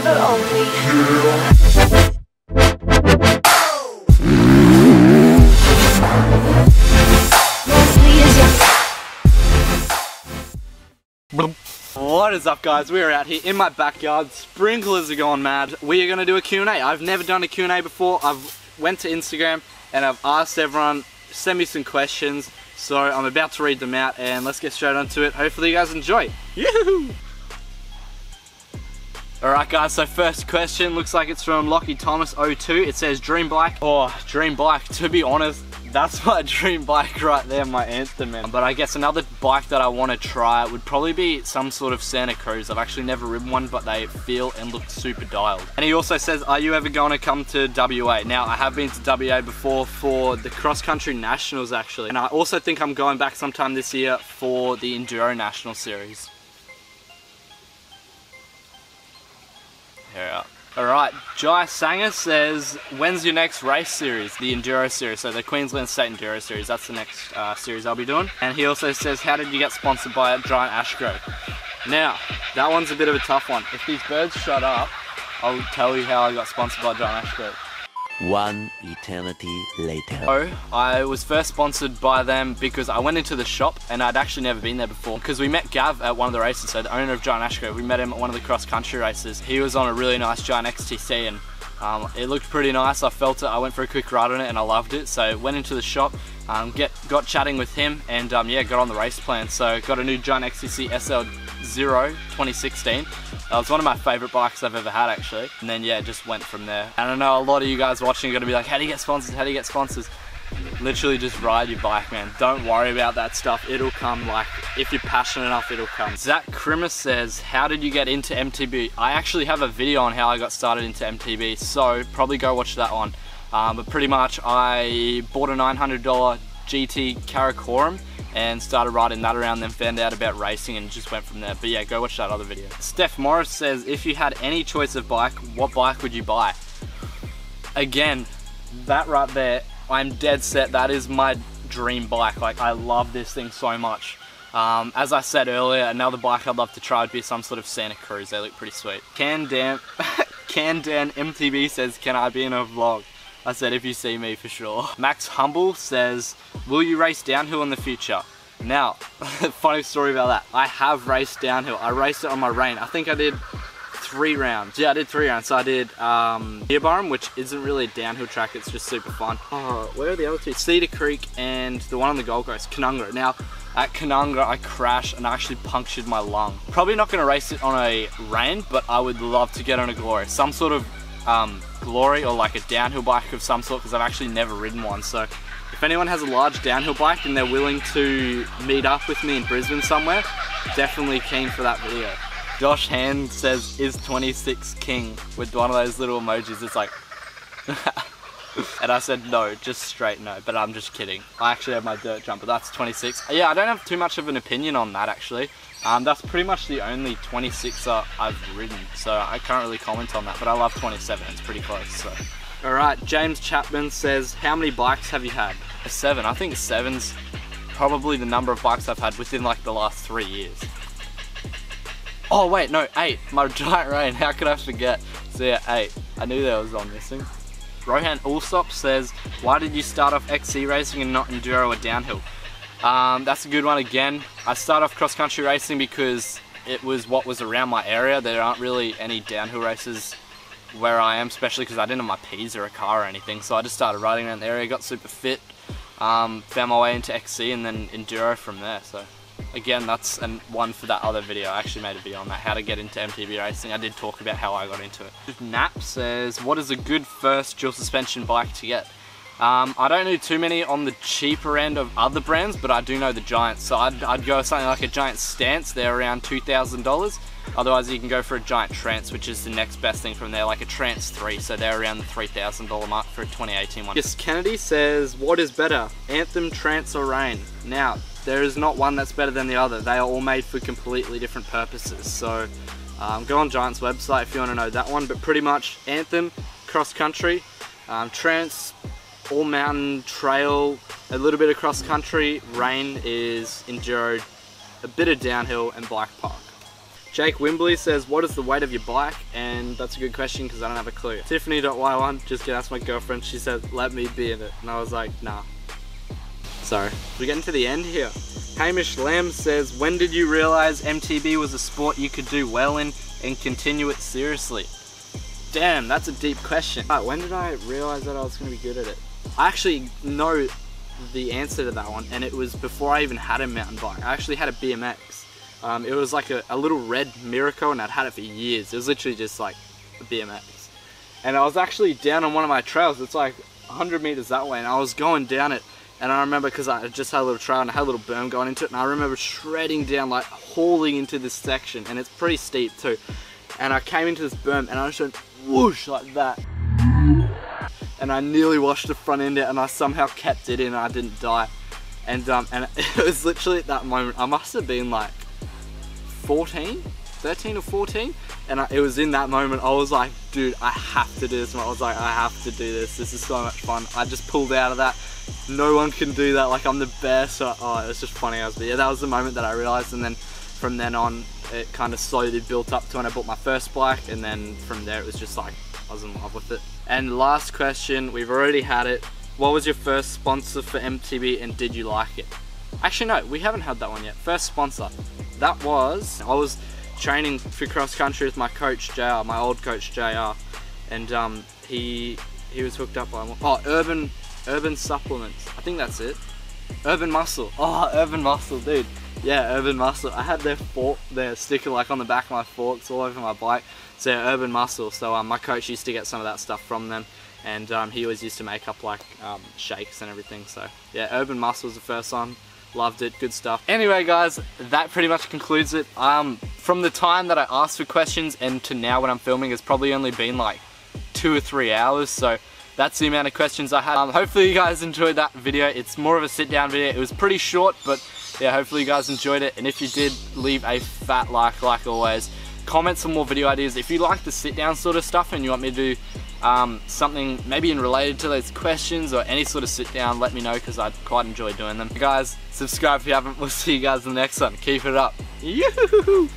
one and only. What is up, guys? We're out here in my backyard. Sprinklers are going mad. We are going to do a Q&A. I've never done a Q&A before. I've went to Instagram and I've asked everyone, send me some questions. So I'm about to read them out and let's get straight onto it. Hopefully you guys enjoy. Yoo-hoo! Alright guys, so first question looks like it's from Lockie Thomas 02. It says dream bike. Oh, dream bike. To be honest, that's my dream bike right there, my anthem, man. But I guess another bike that I want to try would probably be some sort of Santa Cruz. I've actually never ridden one, but they feel and look super dialed. And he also says, are you ever going to come to WA? Now, I have been to WA before for the cross country nationals actually. And I also think I'm going back sometime this year for the Enduro National Series. Here. Alright, Jai Sanger says, when's your next race series? The Enduro Series, so the Queensland State Enduro Series, that's the next series I'll be doing. And he also says, how did you get sponsored by Giant Ashgrove? Now, that one's a bit of a tough one. If these birds shut up, I'll tell you how I got sponsored by Giant Ashgrove. One eternity later. So, I was first sponsored by them because I went into the shop and I'd actually never been there before. Because we met Gav at one of the races, so the owner of Giant Ashgrove. We met him at one of the cross country races. He was on a really nice Giant XTC and it looked pretty nice. I felt it, I went for a quick ride on it and I loved it. So went into the shop, got chatting with him and yeah, got on the race plan. So got a new Giant XTC SL0 2016. That was one of my favourite bikes I've ever had actually. And then yeah, just went from there. And I know a lot of you guys watching are going to be like, how do you get sponsors? How do you get sponsors? Literally just ride your bike, man. Don't worry about that stuff. It'll come, like, if you're passionate enough, it'll come. Zach Krimer says, how did you get into MTB? I actually have a video on how I got started into MTB, so probably go watch that one. But pretty much I bought a $900 GT Karakoram and started riding that around, then found out about racing and just went from there. But yeah, go watch that other video. Steph Morris says, if you had any choice of bike, what bike would you buy? Again, that right there, I'm dead set, that is my dream bike. Like, I love this thing so much. As I said earlier, another bike I'd love to try would be some sort of Santa Cruz. They look pretty sweet. Can Dan MTB says, can I be in a vlog? I said, if you see me, for sure. Max Humble says, will you race downhill in the future? Now, funny story about that. I have raced downhill. I raced it on my rain. I think I did 3 rounds. Yeah, I did 3 rounds. So I did Dearborn, which isn't really a downhill track, it's just super fun. Oh, where are the other 2? Cedar Creek and the one on the Gold Coast, Canungra. Now, at Canungra, I crashed and I actually punctured my lung. Probably not gonna race it on a rain, but I would love to get on a Glory. Some sort of Glory or like a downhill bike of some sort, because I've actually never ridden one. So if anyone has a large downhill bike and they're willing to meet up with me in Brisbane somewhere, definitely keen for that video. Josh Hand says, is 26 king, with one of those little emojis. It's like and I said no, just straight no, but I'm just kidding. I actually have my dirt jumper, that's 26. Yeah, I don't have too much of an opinion on that actually. That's pretty much the only 26er I've ridden, so I can't really comment on that, but I love 27, it's pretty close. So. Alright, James Chapman says, how many bikes have you had? A 7. I think 7's probably the number of bikes I've had within like the last 3 years. Oh wait, no, 8. My Giant Rain, how could I forget? So yeah, 8. I knew there was one missing. Rohan Allsop says, why did you start off XC racing and not enduro or downhill? That's a good one again. I started off cross country racing because it was what was around my area. There aren't really any downhill races where I am, especially because I didn't have my P's or a car or anything. So I just started riding around the area, got super fit, found my way into XC and then enduro from there. So again, that's one for that other video. I actually made a video on that, how to get into MTB racing. I did talk about how I got into it. Nap says, what is a good first dual suspension bike to get? I don't know too many on the cheaper end of other brands, but I do know the Giants. So I'd go with something like a Giant Stance. They're around $2,000. Otherwise you can go for a Giant Trance, which is the next best thing from there, like a Trance 3. So they're around the $3,000 mark for a 2018 one. Yes, Kennedy says, what is better, Anthem, Trance or Rain? Now, there is not one that's better than the other. They are all made for completely different purposes. So go on Giant's website if you want to know that one. But pretty much Anthem, cross country, Trance, all mountain, trail, a little bit of cross country. Rain is enduro, a bit of downhill and bike park. Jake Wimbley says, what is the weight of your bike? And that's a good question because I don't have a clue. Tiffany.y1, just gonna ask my girlfriend, she said, let me be in it. And I was like, nah. Sorry. We're getting to the end here. Hamish Lamb says, when did you realize MTB was a sport you could do well in and continue it seriously? Damn, that's a deep question. When did I realize that I was gonna be good at it? I actually know the answer to that one, and it was before I even had a mountain bike. I actually had a BMX. It was like a little red Miracle, and I'd had it for years. It was literally just like a BMX. And I was actually down on one of my trails. It's like 100 meters that way, and I was going down it. And I remember, because I just had a little trail and I had a little berm going into it, and I remember shredding down, like hauling into this section, and it's pretty steep too. And I came into this berm and I just went whoosh like that. And I nearly washed the front end out, and I somehow kept it in and I didn't die. And it was literally at that moment, I must have been like 13 or 14, and it was in that moment I was like, dude, I have to do this. And I was like, I have to do this. This is so much fun. I just pulled out of that. No one can do that. Like, I'm the best. So, oh, it was just funny. But yeah, that was the moment that I realized, and then from then on, it kind of slowly built up to when I bought my first bike, and then from there it was just like I was in love with it. And last question, we've already had it. What was your first sponsor for MTB, and did you like it? Actually, no, we haven't had that one yet. First sponsor. That was, I was training for cross country with my coach JR, my old coach JR, and he was hooked up by Urban Supplements. I think that's it. Urban Muscle. Oh, Urban Muscle, dude. Yeah, Urban Muscle. I had their sticker like on the back of my forks all over my bike. So yeah, Urban Muscle. So my coach used to get some of that stuff from them, and he always used to make up like shakes and everything. So yeah, Urban Muscle was the first one. Loved it, good stuff. Anyway guys, that pretty much concludes it. From the time that I asked for questions and to now when I'm filming, it's probably only been like 2 or 3 hours, so that's the amount of questions I had. Hopefully you guys enjoyed that video. It's more of a sit down video. It was pretty short, but yeah, hopefully you guys enjoyed it, and if you did, leave a fat like always. Comment some more video ideas. If you like the sit down sort of stuff and you want me to do something maybe in related to those questions or any sort of sit down, let me know, because I'd quite enjoy doing them. Guys, subscribe if you haven't. We'll see you guys in the next one. Keep it up. Yoo-hoo-hoo-hoo.